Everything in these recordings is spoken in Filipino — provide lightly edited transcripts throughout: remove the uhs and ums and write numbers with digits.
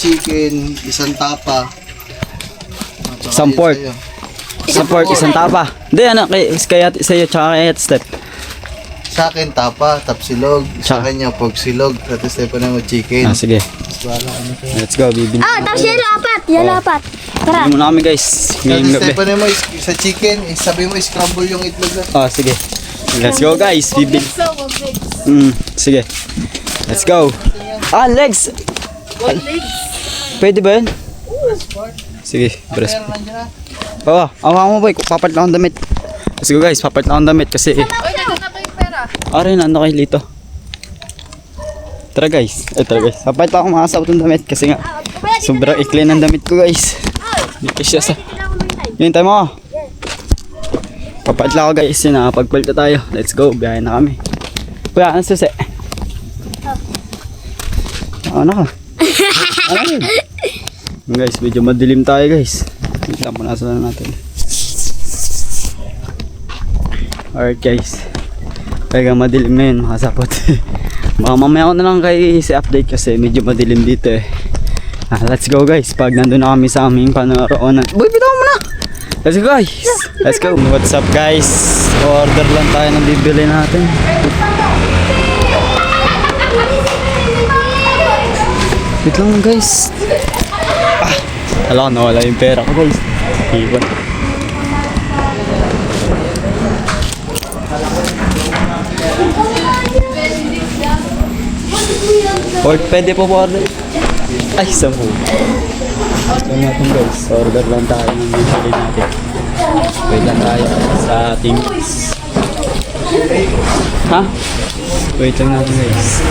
chicken, isang tapa. Isang pork. Isang pork, isang tapa. Hindi, ano, kaya sa'yo, tsaka kay Step. Sa akin tapa, tapsilog. Sa Tsaka? kanya pork silog. At Step na mo chicken. Ah, sige. Let's go, bibili. Tapos yellow apat. Yellow apat. Tara. Bibili muna kami guys. Ngayong At gabi. Step na mo sa chicken, sabi mo scramble yung itlog na. Oh, sige. Let's go guys, bibili. Sige. Let's go. Ah, legs. Pwede ba yun? Sige, breast. Oo, awa mo boy, papat lang ang damit. Let's go guys, papat lang ang damit kasi aray na, ano kayo dito. Tara guys, tara guys. Papat lang ako makasabot ng damit kasi nga sobrang ikli ng damit ko guys. Dito siya sa... Yun tayo mo. Papat lang ako guys, yun na, pagpalit na tayo. Let's go, biyahe na kami. Kuya, ano susi? Ano ka? Ano yun? Guys, medyo madilim tayo guys. Tignan mo nasa na natin. Alright guys. Kaya madilim na yun mga sapot. Baka mamaya ko na lang kayo i-update kasi medyo madilim dito eh. Let's go guys. Pag nandun na kami sa aming panaroonan. Boy, bitaw mo na! Let's go guys! Let's go! What's up guys? Order lang tayo ng bibili natin. Wait lang guys. Alam ko, nawala yung pera ko guys. Iwan. Or pwede po po order. Ay, 10. Gusto natin guys. Order lang tayo ng bibili natin. Wait lang tayo sa ating... Ha? Wait lang natin guys.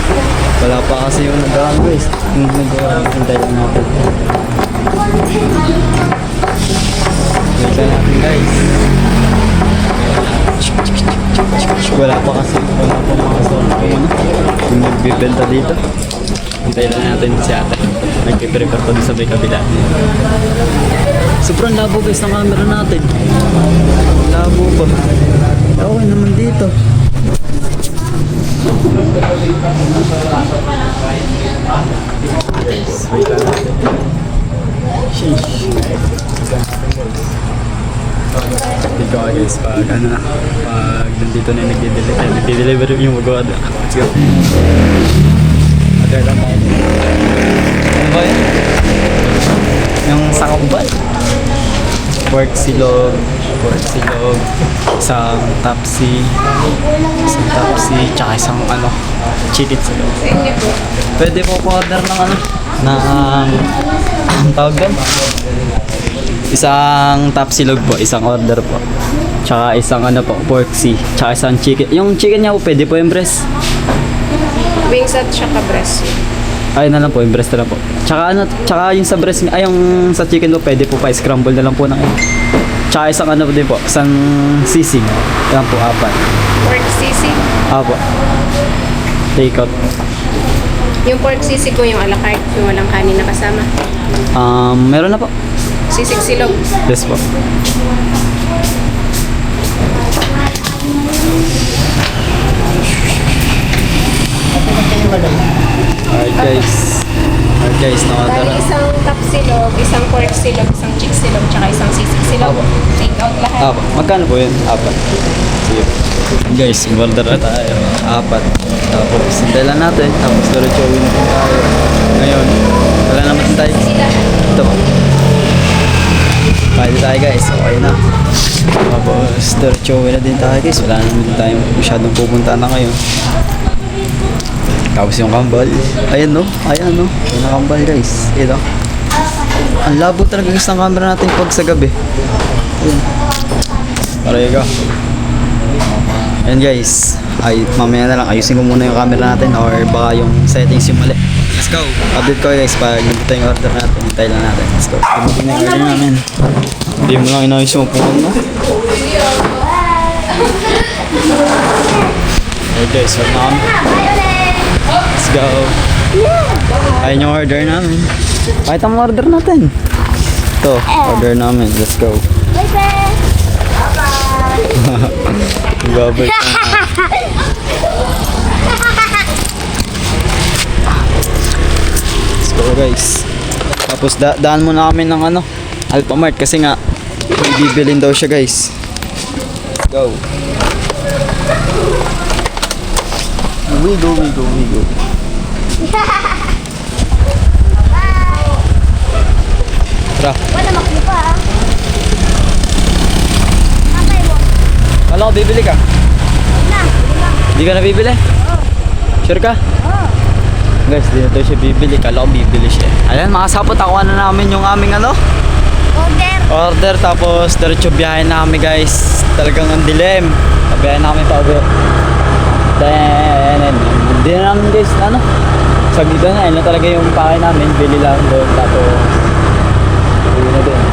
Wala pa kasi yung nag-aang guys. Yung nag-aantay lang natin. Wait lang natin guys. Wala pa kasi. Wala pa mga kasama ko yun. Yung nagbibenta dito. Hintay lang natin si ate. Nag-prepare pa doon sa may kabila. Sobrang labo guys ng camera natin. Labo pa. Okay naman dito. Guys, wait lang natin. Sheesh. Dito ka guys, pag ano na, pag nandito na yung nagdi-deliver yung magawa na. Let's go. Order lang tayo. Ano ba yun? Yung sakambal. Pork silog, isang tapsi, tsaka isang ano, chicken silog. Pwede po order ng ano, ng tawag doon? Isang tapsilog po, isang order po. Tsaka isang ano po, pork si, tsaka isang chicken. Yung chicken niya po, pwede po yung breast. Wings at saka breast. Ay na lang po, yung breast na lang po. Tsaka ano, tsaka yung sa breast, ay yung sa chicken po, pwede po pa scramble na lang po ng egg. Tsaka isang ano din po, isang sisig. Yan po, 4. Pork sisig. Apo. Take out. Yung pork sisig ko yung a la carte, yung walang kanin na kasama. Meron na po. Sisig silog. Yes po. Alright guys, nakatara. Bali isang tap silog, isang pork silog, isang chick silog, tsaka isang sisig silog. Take out lahat. Apo, magkano po yun? 4. Sige. Guys, order na tayo. 4. Tapos, hintay lang natin. Tapos, diretsuhin na tayo. Ngayon, wala naman tayo. Ito po. Kaya tayo guys, okay na. Tapos, diretsuhin na din tayo guys. Wala naman din tayo masyadong pupunta na ngayon. Tapos yung kambal. Ayan no. Ayan no. Yung kambal guys. Ito. Ang labo talaga guys ng camera natin pag sa gabi. Ayan. Pareho. Ayan guys. Ay, mamaya na lang. Ayusin ko muna yung camera natin or baka yung settings yung mali. Let's go. Update ko guys pag nandito yung order natin. Hintay lang natin. Let's go. Dumating na yung order namin. Hindi mo lang inayos yung phone mo. Hey guys, wag na kami. Let's go. Ayun yung order namin. Kahit ang order natin. Ito, order namin. Let's go. Bye-bye. Babay ka na. Let's go guys. Tapos daan muna kami ng ano, Alphamart kasi nga may bibilin daw siya guys. Go. We go. Tara. Wala maklipa ah. Matay mo. Kala ko bibili ka? Na. Hindi ka na bibili? Sure ka? Guys, di na daw siya bibili. Kala ko bibili siya. Ayan, makasapot ako na namin yung aming ano, Order. tapos diretso biyahe na kami guys. Talagang ang dilim. Biyahe na kami pa uwi. Then, hindi na namin guys, ano, saglit na, yun na talaga yung pakay namin. Bili lang doon, tapos uwi na doon.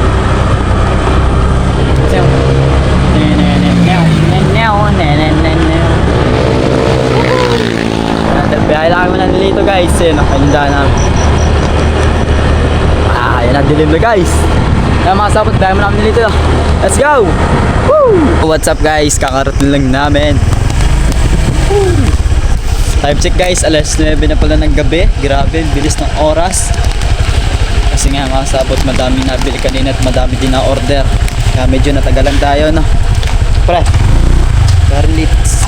Biyahe lang kami na nilito guys. Yun, nakalindahan namin. Yun na, dilim na guys. Kaya mga sapot, biyahe mo namin nilito. Let's go! Woo! What's up guys? Kakarating lang namin. Time check guys, alas 9 na pala ng gabi. Grabe, bilis ng oras. Kasi nga mga sapot, madaming nabili kanina at madami din na order. Kaya medyo natagalan tayo, no? Pre, Carlits.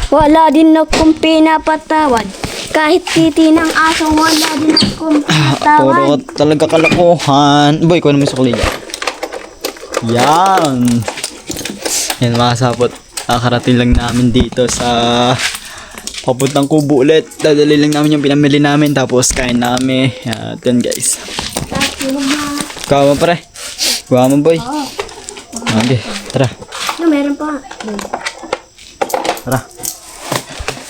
Wala din akong pinapatawad. Kahit titi ng aso, wala din akong Puro pinatawad. talaga kalokohan. Boy, ko naman sa kulila. Yan. Yan mga sapot. Nakarating lang namin dito sa papuntang Kubo ulit. Dadali lang namin yung pinamili namin. Tapos kain namin. Yan guys. Kuha mo pre. Kuha mo boy. Okay, tara. No, meron pa. Tara.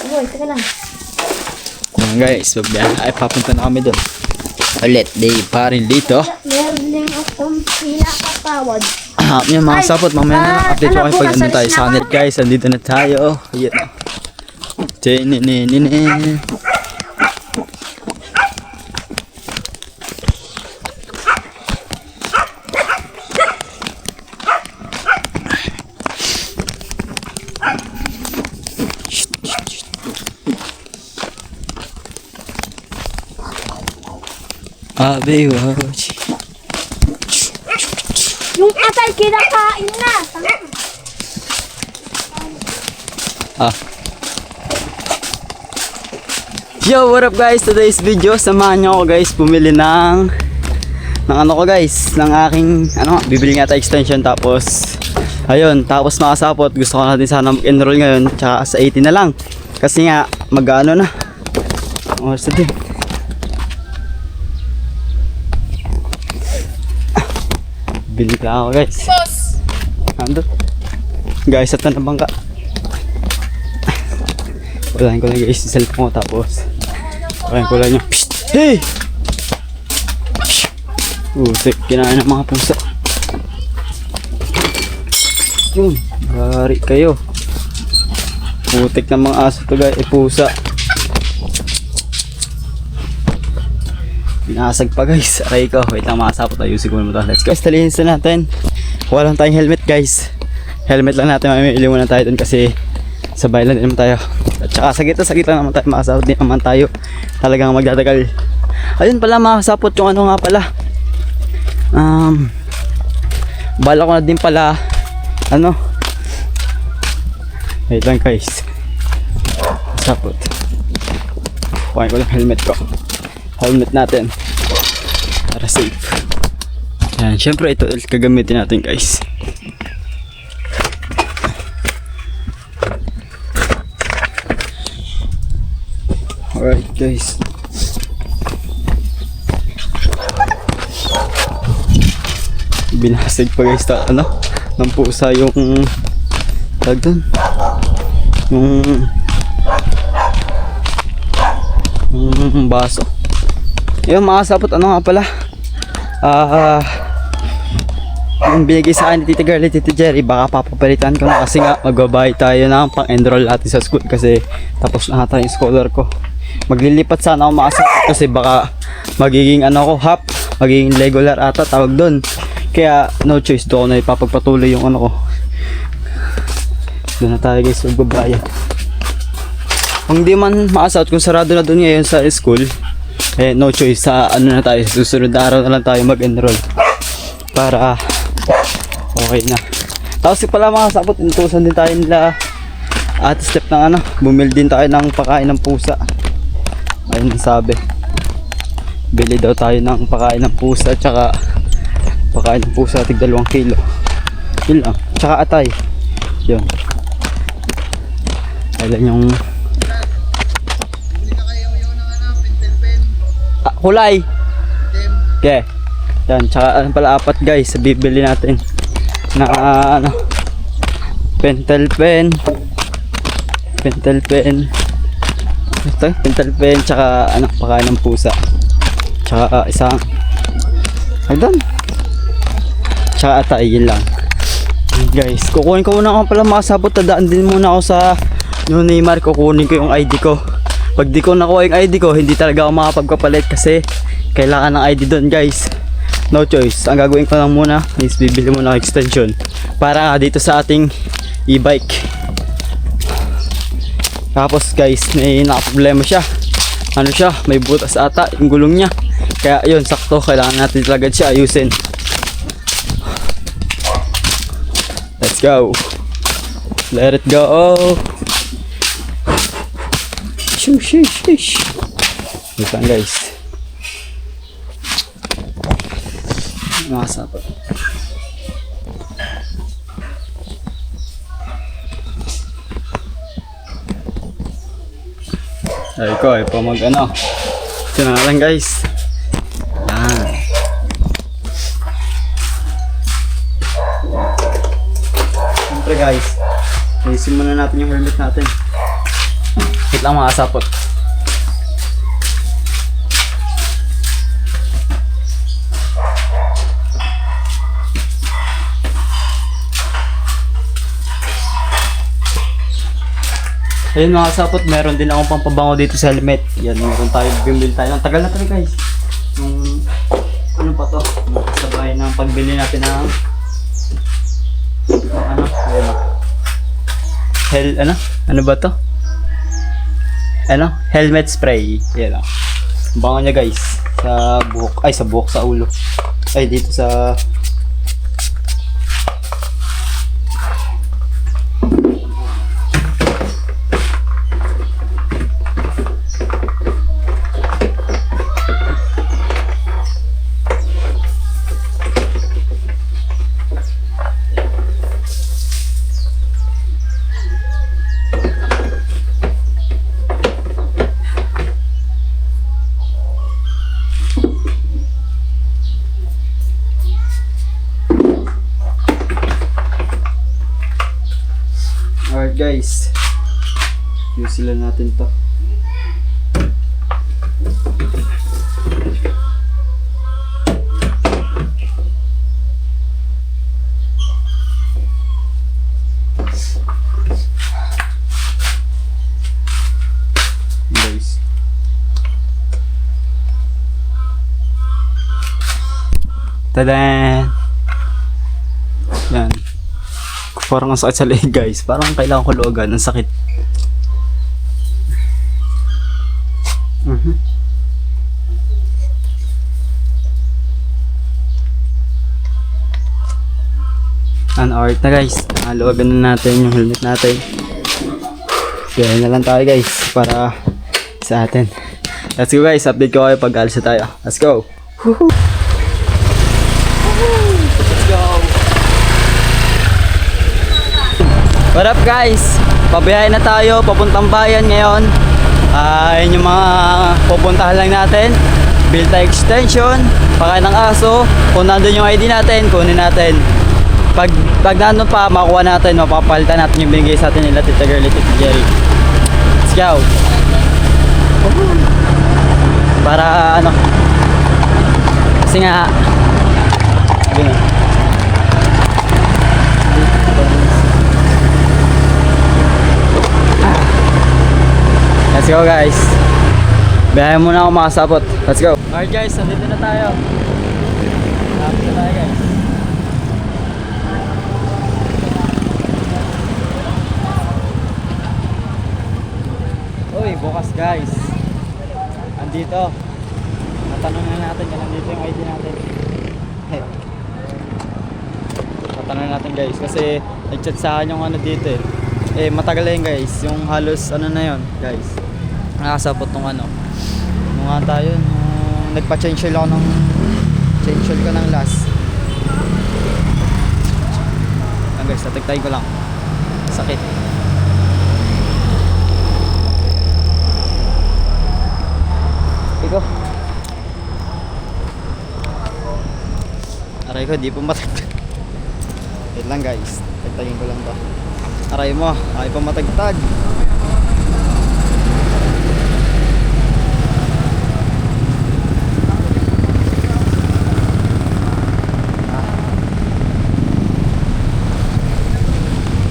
Uy, teka lang. Kuha guys. Ay, papunta na kami doon. Ulit. Day pa rin dito. Meron din akong pinapatawad. Yung mga sapot, mamaya na lang update ko kayo pag nandun tayo sa bukas, kanil guys. Andito na tayo. Ayan. Tinininin. Watch. Yung atay, kinakain na. Yo, what up guys? Today's video, samahan nyo ako guys bumili ng ano ko guys, ng aking bibili nga tayo extension. Tapos ayun, tapos makasapot, gusto ko natin sana mag-enroll ngayon tsaka sa 80 na lang kasi nga mag-ano na oras na din. Bili ka ako guys. Boss! Ando guys, at na bangka. Walahin ko lang guys yung cellphone ko, tapos walahin ko lang yung psst! Hey! Kinain ng mga pusa. Yun, bari kayo. Putik ng mga aso to guys, pusa. Pinasag pa guys, aray ko. Wait lang, makasapot, ayusin ko muna ito. Let's go. Guys, talihin sa natin. Wala lang tayong helmet guys. Helmet lang natin, mamimili muna tayo dun kasi sabay lang din naman tayo. At saka sa gitna naman tayo, makasapot din naman tayo. Talagang magdadagal. Ayun pala, makasapot yung ano nga pala. Bala ko na din pala wait lang guys. Makasapot. Kuhain ko lang helmet ko. Helmet natin para safe. Yan, syempre ito kagamitin natin guys. Alright guys. Binasag pa guys ng pusa yung tag doon. Yung baso. Yung mga sapot, nga pala, yung binigay sa akin ni Tita Girl, Tita Jerry, baka papapalitan ko na kasi nga magbabayad tayo ng pang-enroll natin sa school kasi tapos na ata yung scholar ko. Maglilipat sana ako mga sapot kasi baka magiging half, magiging regular ata tawag doon. Kaya no choice, doon na ipapagpatuloy yung ko. Doon na tayo guys, magbabayad. Kung di man makasahod, kung sarado na doon ngayon sa school, eh no choice, sa ano na tayo, susunod na araw na lang tayo mag-enroll para okay na. Tapos pala mga sapot, intusan din tayo nila at step ng ano, bumili din tayo ng pakain ng pusa. Ayun ang sabi, bili daw tayo ng pakain ng pusa, tsaka pakain ng pusa tig 2 kilo. Yun lang, tsaka atay. Yun, kailan yung kulay. Okay. Yan, tsaka ano pala, 4 guys, bibili natin na ano, pentel pen, ito, pentel pen, tsaka ano, pakain ng pusa, tsaka isang agdan, tsaka atay. Yun lang guys. Kukunin ko muna ako pala mga sabot, tadaan din muna ako sa yung Neymar, kukunin ko yung ID ko. Pag di ko nakuha yung ID ko, hindi talaga ako makapagpapalit kasi kailangan ng ID doon guys. No choice, ang gagawin ko lang muna is bibili muna ng extension para nga dito sa ating e-bike. Tapos guys, may nakaproblema siya, ano siya, may butas ata yung gulong niya, kaya yun, sakto, kailangan natin talaga siya ayusin. Let's go, let it go. Shush. Wait lang guys, nakasapot. Ay ko, ay pa mag ano, ito na lang guys. Yan. Siyempre guys, ayusin muna natin yung helmet natin. Wait lang mga kasapot. Ayun mga kasapot, meron din akong pampabango dito sa helmet. Yan, meron tayo, bumili tayo. Ang tagal na tayo guys. Yung ano pa to, sabay ng pagbili natin ng ano, ayun, ano ba to? Ano? Helmet spray. Yan o. Bango niya guys. Sa buhok. Ay, sa buhok, sa ulo. Ay, dito sa... Alright guys, use lang natin to. Guys, tada! Yan. Parang ang sakit sa leg guys. Parang kailangan ko luwagan. Ang sakit. An hour na guys. Luwagan na natin yung helmet natin. Kaya na lang tayo guys. Para sa atin. Let's go guys. Update ko kayo pag alis na tayo. Let's go. Woohoo! Let's go. What up guys? Pabiyahin na tayo papuntang bayan ngayon. Yun yung mga pupuntahan lang natin. Bilta extension, pakain ng aso. Kung nandun yung ID natin, kunin natin. Pag nandun pa, makuha natin, mapapalitan natin yung binigay sa atin nila Tita Girlie, Tita Jerry. Let's go. Para ano, kasi nga let's go guys. Biyahe muna ako mga sapot. Let's go. Alright guys, nandito na tayo. Lapit na tayo guys. Uy, bukas guys. Andito. Tatanong na natin kung nandito yung ID natin. Tatanong natin guys kasi nag-chat sa akin yung ano dito eh. Matagal na yun guys, yung halos ano na yun guys. Nakasapot nung ano. Nung nga tayo, nung nagpa-change oil ako ng change oil ko ng last. Ayan guys, tatigtayin ko lang. Sakit. Ikaw. Aray ko, di pa matagtag. Wait lang guys, tagtagin ko lang to. Aray mo, ay pa matagtag.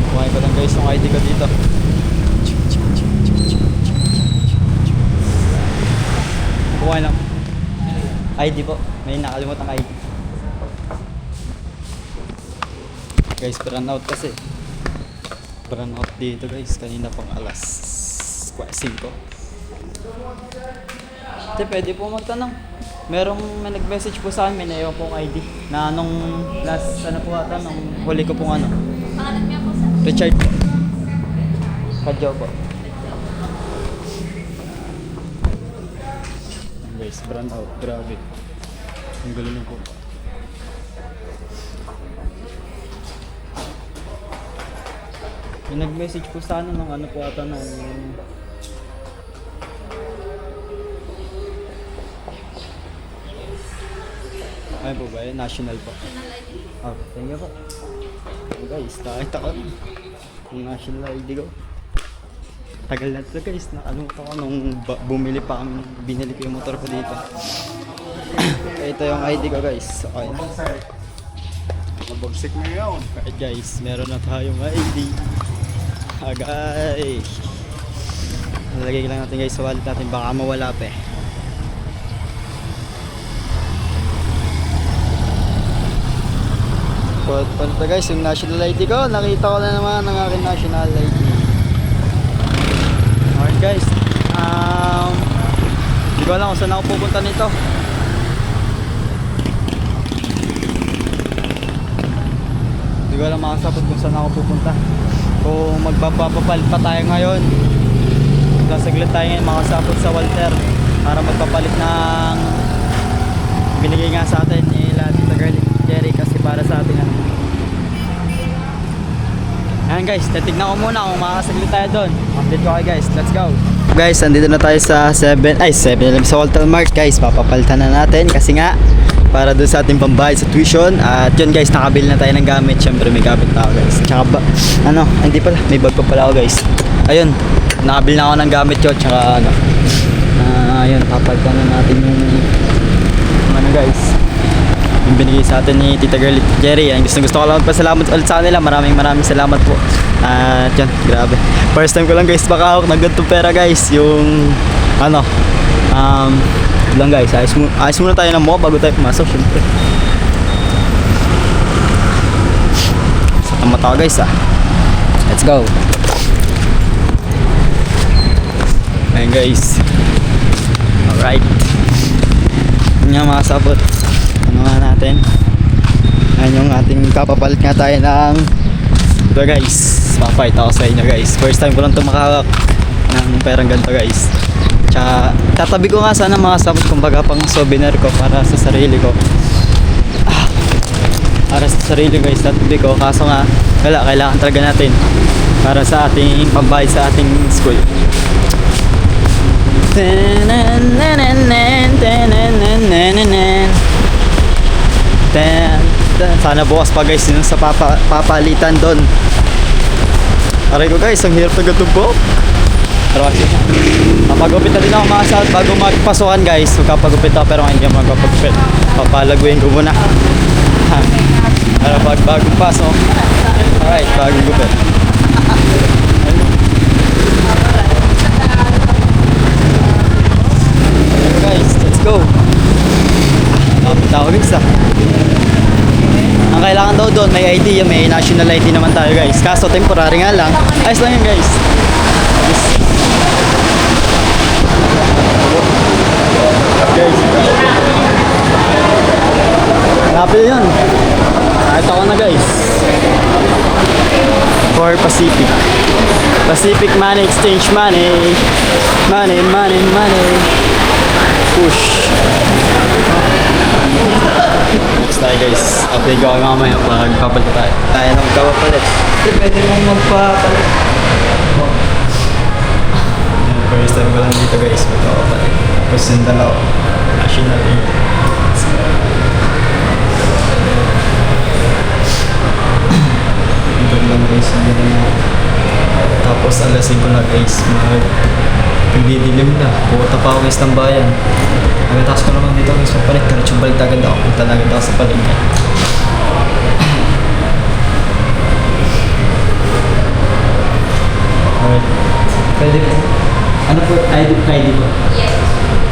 Kuhain ko lang guys yung ID ko dito. Kuhain lang. ID po, may nakalimutan ID. Guys, burn out kasi. Burn out dito guys, kanina pang alas 5. Ate, pwede po magtanong. May nag-message po sa akin, may naiwan pong ID. Na nung last, ano po ata, nung huli ko pong ano. Pangalan niya po sa... Richard po. Kadyaw po. Guys, burn out, grabe. Ang gulo na po. May nag-message po sa ano nung ano po ata nung ano po ba yun? National po. Oh, thank you po. Oh, guys, nakita ko yung national ID ko. Tagal na ito guys, nakalimutan ko nung bumili pa kami, binili ko yung motor ko dito. Ito yung ID ko guys, okay. Mabagsik na yun. Alright guys, meron na tayong ID. Agay. Nalagay lang natin guys sa wallet natin, baka mawala pa eh. Punta guys, yung national ID ko, nakita ko na naman ang aking national ID. Alright guys, hindi ko alam kung saan ako pupunta nito. Hindi ko alam makasapot kung saan ako pupunta. Kung magpapapalit pa tayo ngayon, sasaglit tayo ngayon makasapot sa Walter para magpapalit ng binigay nga sa atin ni Tita Girlie Jerry kasi para sa atin ano. Ayan guys, titignan ko muna kung makakasaglit tayo doon. Update ko kayo guys, let's go. Guys, andito na tayo sa 7-Eleven sa Walter Mart guys. Papapalitan na natin kasi nga para doon sa ating pambayad sa tuition. At yun guys, nakabili na tayo ng gamit. Siyempre may gamit na ako guys. Tsaka hindi pala, may bag pa pala ako guys. Ayun, nakabili na ako ng gamit yun. Tsaka ayun, papalitan na natin yung ano guys, yung binigay sa atin ni Tita Girlie Jerry. Gusto ko lang magpasalamat ulit sa kanila. Maraming salamat po. At yun, grabe. First time ko lang guys makahawak ng ganitong pera guys. Yung lang guys, ayos muna tayo ng mukha bago tayo pumasok syempre. Sa mata guys let's go. Ayan guys, alright, yun nga mga sabot. Ano nga natin, ayan yung ating kapapalit nga tayo ng ito guys. Papayta ako sa inyo guys, first time ko lang ito makahawak ng perang ganito guys. Tsaka tatabi ko nga sana mga sabot kumbaga pang souvenir ko para sa sarili ko. Para sa sarili guys, tatabi ko kaso nga wala, kailangan talaga natin para sa ating pambayad sa ating school. Sana bukas pa guys yung sa papalitan doon. Aray ko guys, ang hirap na gatubok. Pero papagupit na din ako mga south bago magpasukan guys. Magpapagupit ako pero hindi ako magpapagupit. Papalaguin ko muna. Para bagong pasok. Alright, bagong gupit. Guys, let's go. Kapit ako guys Ang kailangan daw doon, may ID, may national ID naman tayo guys. Kaso temporary nga lang. Ayos lang yun guys. guys. Hanapin yun. Nakita ko na guys. For Pacific. Pacific Money Exchange Money. Money, money, money. Push. Next tayo guys. Update ko mamaya pag papalit tayo. Tayo na magkapapalit. Pwede mong magpapalit. First time ko lang dito guys. Magkapapalit. Tapos yung dalaw. National Air. Ito lang guys. Tapos alasin ko na guys. Pagdidilim na. Pupunta pa ako guys ng bayan. Nagatakas ko naman dito guys. Papalit. Karachong balik agad ako. Punta na agad ako sa palengke. Alright. Pwede po. Ano po? ID po? Yes.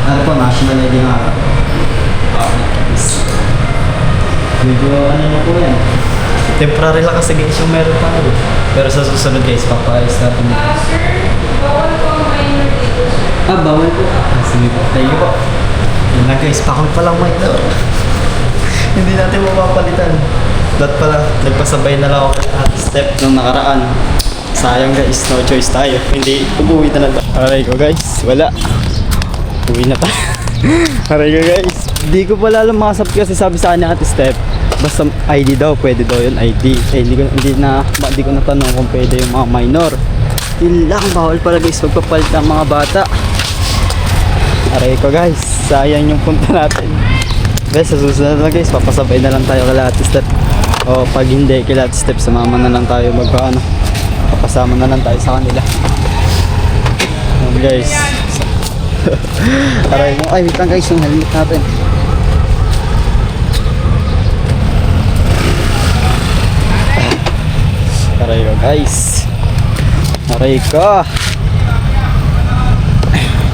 Ano po? National ID nga. Yes. Medyo ano na po yan. Temporary lang kasi guys yung meron pa ako. Pero sa susunod guys, papaayos natin. Sir, bawal po ang minor dito. Bawal po. Sige po. Thank you po. Yun na guys, pakang palang minor. Hindi natin mapapalitan. Dot pala, nagpasabay na lang ako kay Ate Step nung nakaraan. Sayang guys, no choice tayo. Hindi, uuwi na lang. Aray ko guys, wala. Uwi na tayo. Aray ko guys, hindi ko pala alam makasap kasi sabi sa akin ni Ate Step. Basta ID daw, pwede daw yun ID. Eh, hindi ko natanong kung pwede yung mga minor. Yun lang, bawal pala guys magpapalit ng mga bata. Aray ko guys, sayang yung punta natin. Guys, sa susunod na guys, papasabay na lang tayo kay Ate Step. O pag hindi kay Ate Step, sumama na lang tayo magpaano. Papasama na lang tayo sa kanila. Ayan guys. Aray mo, ay wait lang guys, yung helmet natin. Aray ko guys. Aray ko.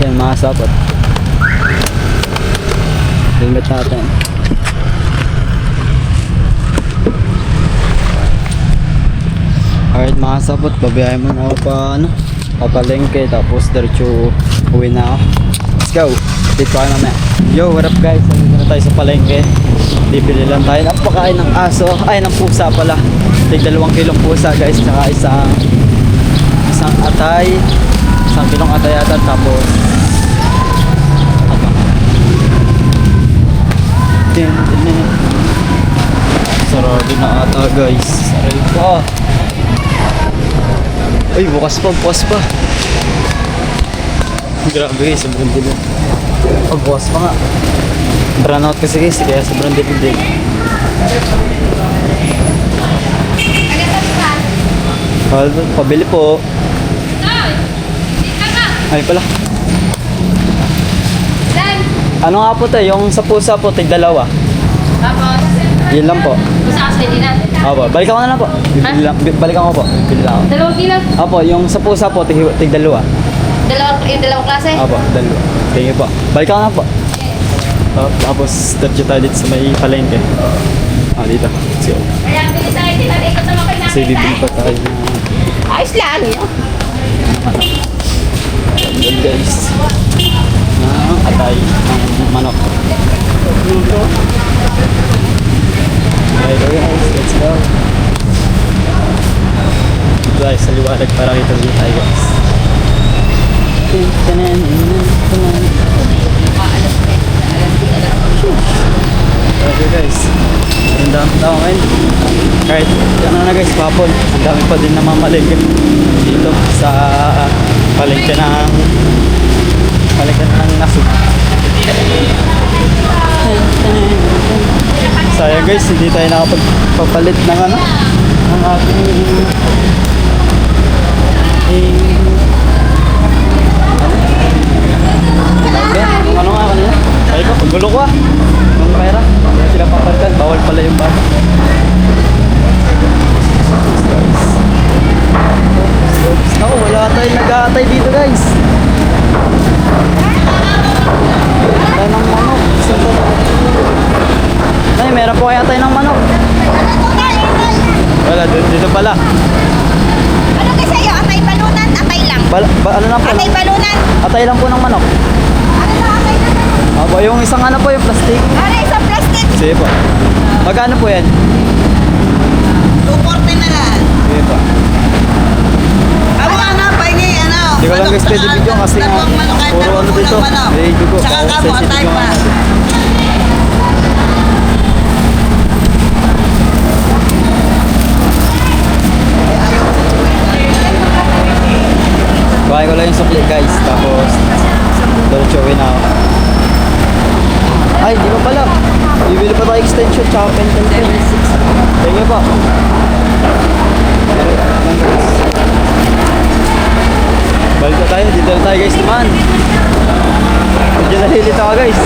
Yan mga sapot. Helmet natin. Alright mga sapot, babiyahin mo na ako pa papalengke, tapos diretso uwi na ako. Let's go! Dito tayo mamaya. Yo, what up guys? Nandito na tayo sa palengke. Bibili lang tayo ng pagkain ng aso, ay ng pusa pala. Tig 2 kilong pusa guys, tsaka isang atay, 1 kilong atay ata, tapos sarado na ata guys. Aray pa. Ay, bukas pa. Grabe guys, sobrang dilim. Oh, bukas pa nga. Brownout kasi guys, kaya sobrang dilim din. Pabili po. Ay pala. Ano nga po tayo, yung sa pusa po, tig 2. Tapos, Yun lang po. gusto kasi din natin. Opo, balikan ko na lang po. Balikan ko po. Bili lang ako. 2 kilo. Opo, yung sa pusa po, tig 2. Yung dalawang klase. Opo, 2. Tingin po. Balikan ko na po. Tapos, diretso tayo dito sa may palengke. Dito. Let's go. Kaya bilis tayo din natin ikot sa mga Kasi bibili pa tayo ng ayos lang yun. good guys. Atay ng manok. Alright guys, let's go. Dito tayo sa liwanag para kita dito tayo guys. Okay guys, ang dami tao ngayon. Kahit ano na guys, papon, ang dami pa din namamalengke dito sa palengke ng Nasug. Sayang guys, hindi tayo nakapagpapalit ng ano, ng ating ano nga kanina? Ay ko, pagulo ko ng pera. Hindi sila papalitan, bawal pala yung bata. Ako, wala tayong nag-aatay dito guys. Tayo ng manok. Ay, meron po kaya tayo ng manok. Wala, dito pala. Ano kasi sa'yo? Atay balunan? Atay lang. Ano lang po? Atay balunan? Atay lang po ng manok. Ano na atay na? Opo, yung isang ano po yung plastic. Ano, isang plastic. Sige po. Magkano po yan? 240 na lang. Sige po. Amo ano, pahingi, ano. Hindi ko lang manok guys pwede sa- video kasi nga dalawang manok, kahit puro dalawang ano dito. ulang manok. May dugo. Tsaka Baka kamo, sensitive atay yung pa. ano. Kuhain ko lang yung sukli guys. Tapos diretsuhin na ako. Ay, di ba pala? Bibili pa tayo extension tsaka pentel pen. Thank you po. Balik na tayo. Dito na tayo guys naman. Medyo nalilito ako guys.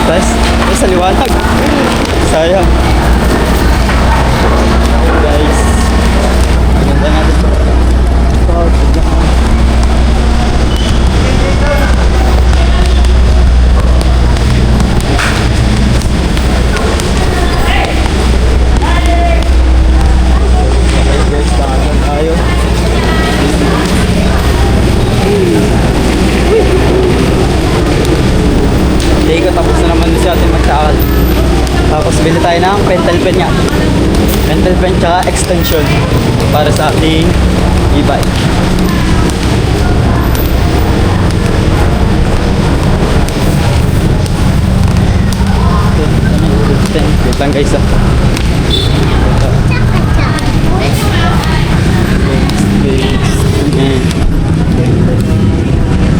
Tapos, sa liwanag. Sayang. Guys. Pinunta natin ito. Guys, tahan tayo. Hindi ko tapos na naman si atin magtakal. Tapos bili tayo ng pentel pen nga. Pentel pen tsaka extension para sa ating e-bike. Wait lang guys ah.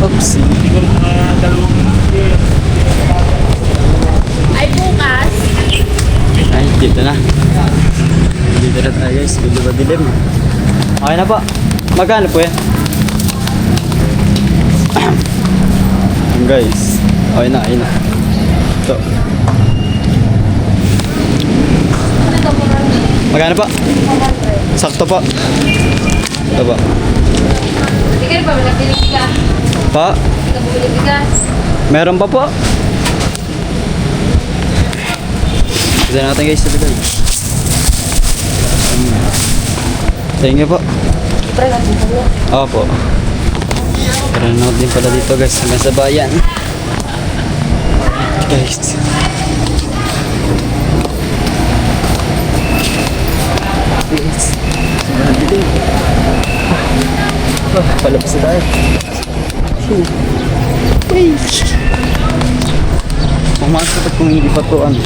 Oopsie. Ay, bukas. Ay, dito na. Dito na tayo guys. Dito ba dilim? Okay na po. Magkano po yan? Ayan, guys. Okay na, okay na. Ito. Magkano po? Sakto po. Ito po. Hindi ka rin pa, nagbilig ka. Pa? Nagbilig ka. Meron pa po. Kasi natin guys ito guys. Thank you po. Opo. Meron na din pala dito guys hanggang sa bayan. Guys. Guys. Sobrang dilim. Palabas na tayo. Pumasok at kung hindi pa to ano,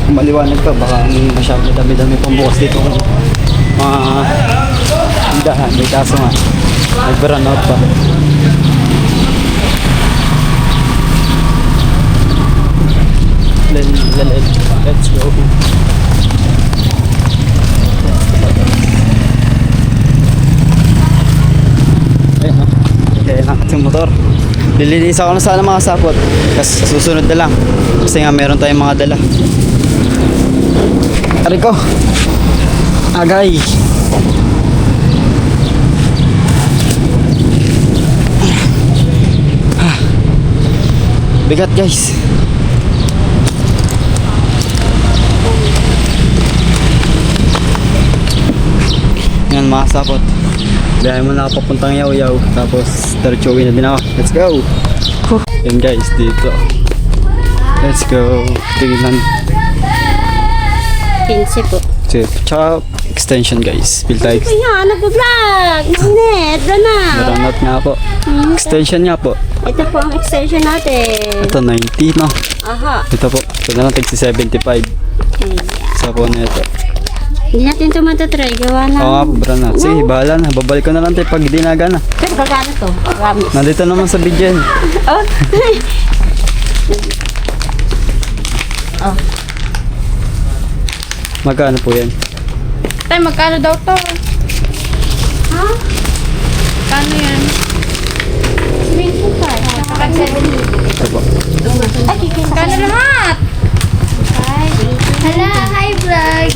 kung maliwanag pa baka masyado dami-dami pang bukas dito kung mga hindahan. May kaso nga nag-burn out pa. Let's go. Ayan na. Kaya na yung motor. Lilinis ako na sana mga sapot. Kasi susunod na lang. Kasi nga meron tayong mga dala. Ari ko. Agay. Bigat guys. Yan mga sapot. Biyahe mo na ako papuntang Yaw-Yaw. Tapos diretsuhin na din ako. Let's go! Yan guys, dito. Let's go. Tingnan. 15 po. Tsaka extension guys. Bill tayo. Kaya, nag-vlog! Net, na. Naranot nga po. Extension nga po. Ito po ang extension natin. Ito 90 no. Aha. Ito po. Ito na lang tigsi 75. Sa po na ito. Hindi natin ito matatry. Gawa na. Oo nga po, bro na. Sige, bahala na. Babalik ko na lang tayo pag di na gana. Pero kagano to? Promise. Nandito naman sa video. Oh. Oh. Magkano po yan? Tay, magkano daw to? Ha? Kano yan? 25. Saka 70. Ito po. Ay, kikita. Kano lahat? Hi. Hala, hi vlog.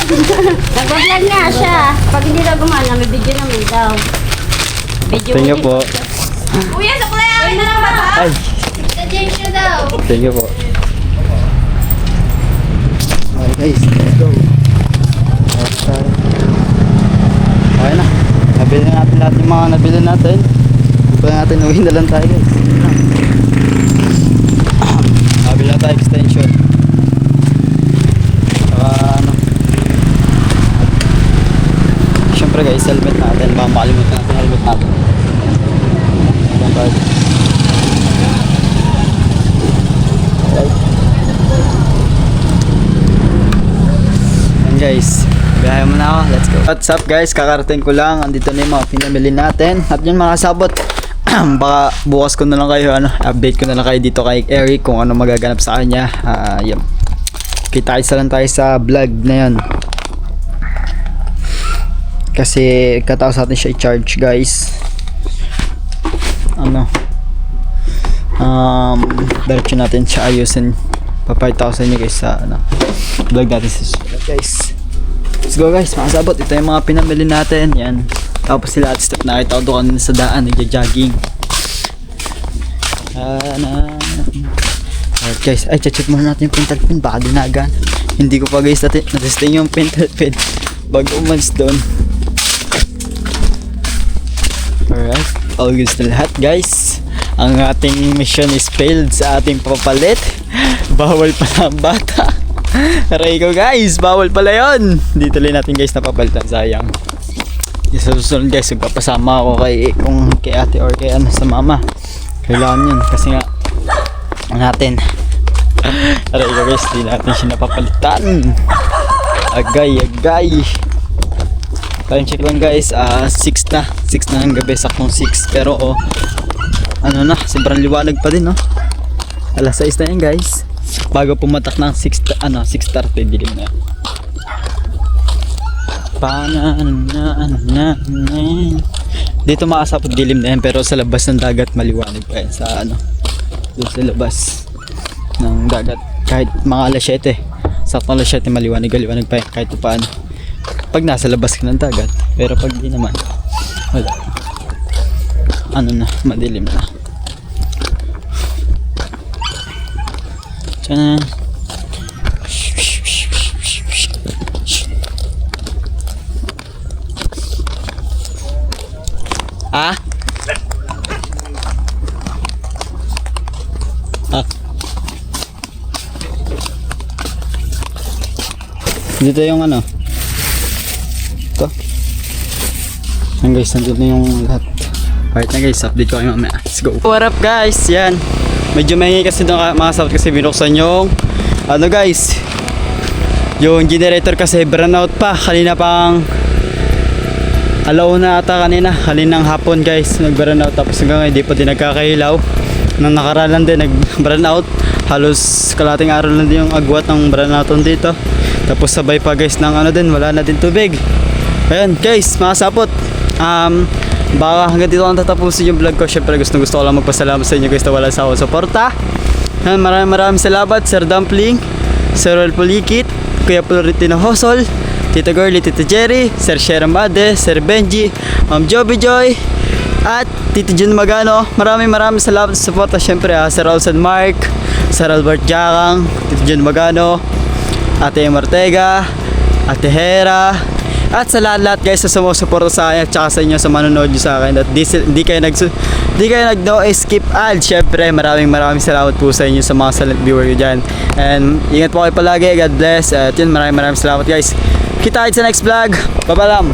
Nag-vlog nga siya. Pag hindi na gumana, may video naman daw. Video Thank you po. Kuya, suklayamin na lang ba? Ay, Sa-change na daw. thank you po. Okay guys, let's go. Okay na. Nabili na natin lahat yung mga nabili natin. Hindi pa pa natin, uwi na lang tayo guys. Sabi lang tayo extension. Saka ano, syempre guys, helmet natin, baka makalimutan natin helmet natin. Ayan tayo. Alright. Ayan guys, biyahe mo na ako, let's go. What's up guys, kakarating ko lang, andito na yung mga pinamili natin. At yun mga sabot, baka bukas ko na lang kayo, update ko na lang kayo dito kay Eric kung ano magaganap sa kanya. Yun. Kita-kita lang tayo sa vlog na yan. Kasi kataos natin siya i-charge guys. Diretso natin siya ayusin. Papayta ko sa inyo guys sa vlog natin sa susunod guys. Let's go guys, mga sabot. Ito yung mga pinamili natin. Yan. Tapos sila at step nakita ko doon sa daan, nagja-jogging. Alright guys, ay check muna natin yung pentel pin, baka dinagan. Hindi ko pa guys natesting yung pentel pin bago umalis doon. Alright, all good na lahat guys. Ang ating mission is failed sa ating papalit. Bawal pala ang bata. Aray ko guys, bawal pala yun. Dito lang natin guys napapalitan, sayang. Sa susunod guys, magpapasama ako kay ate or kay sa mama. Kailangan yun kasi nga natin. Aray ko guys, di natin siya napapalitan. Agay. Time check lang guys, 6 na ng gabi, saktong 6. Pero sobrang liwanag pa din Alas 6 na yan guys. Bago pumatak ng 6:30 dilim na. Dito maasap dilim na yan, pero sa labas ng dagat maliwanag pa yan sa doon sa labas ng dagat. Kahit mga alas 7, saktong alas 7 maliwanag pa yan kahit paano. Pag nasa labas ka ng dagat, pero pag di naman wala. Madilim na. Tiyan. Dito yung ito. Yan guys, nandito na yung lahat. Alright na guys, update ko kayo mamaya. Let's go. What up guys? Yan. Medyo mahingi kasi doon mga sabot kasi binuksan yung guys. Yung generator kasi burnout pa. Kanina pang alauna ata kaninang hapon guys. Nag-burnout tapos hanggang ngayon di pa din nagkakahilaw. Nang nakaraan lang din nag-burnout. Halos kalating araw lang din yung agwat ng burnouton dito. Tapos sabay pa guys ng wala na din tubig. Ayan guys, mga sapot. Baka hanggang dito ang tatapusin yung vlog ko. Syempre gusto ko lang magpasalamat sa inyo guys na wala sa akong suporta. Maraming salamat Sir Dumpling, Sir Roel Pulikit, Kuya Florentino Hosol, Tita Girlie, Tita Jerry, Sir Shera Made, Sir Benji, Ma'am Joby Joy, at Tito Jun Magano. Maraming salamat sa suporta. Syempre Sir Olsen Mark, Sir Albert Jakang, Tito Jun Magano, Ate Martega, Ate Hera, at sa lahat guys sa sumusuporta sa akin at saka sa inyo sa manonood nyo sa akin at di kayo skip ad. Syempre maraming salamat po sa inyo sa mga silent viewer nyo dyan, and ingat po kayo palagi. God bless. At yun, maraming salamat guys. Kita sa next vlog. Babalam.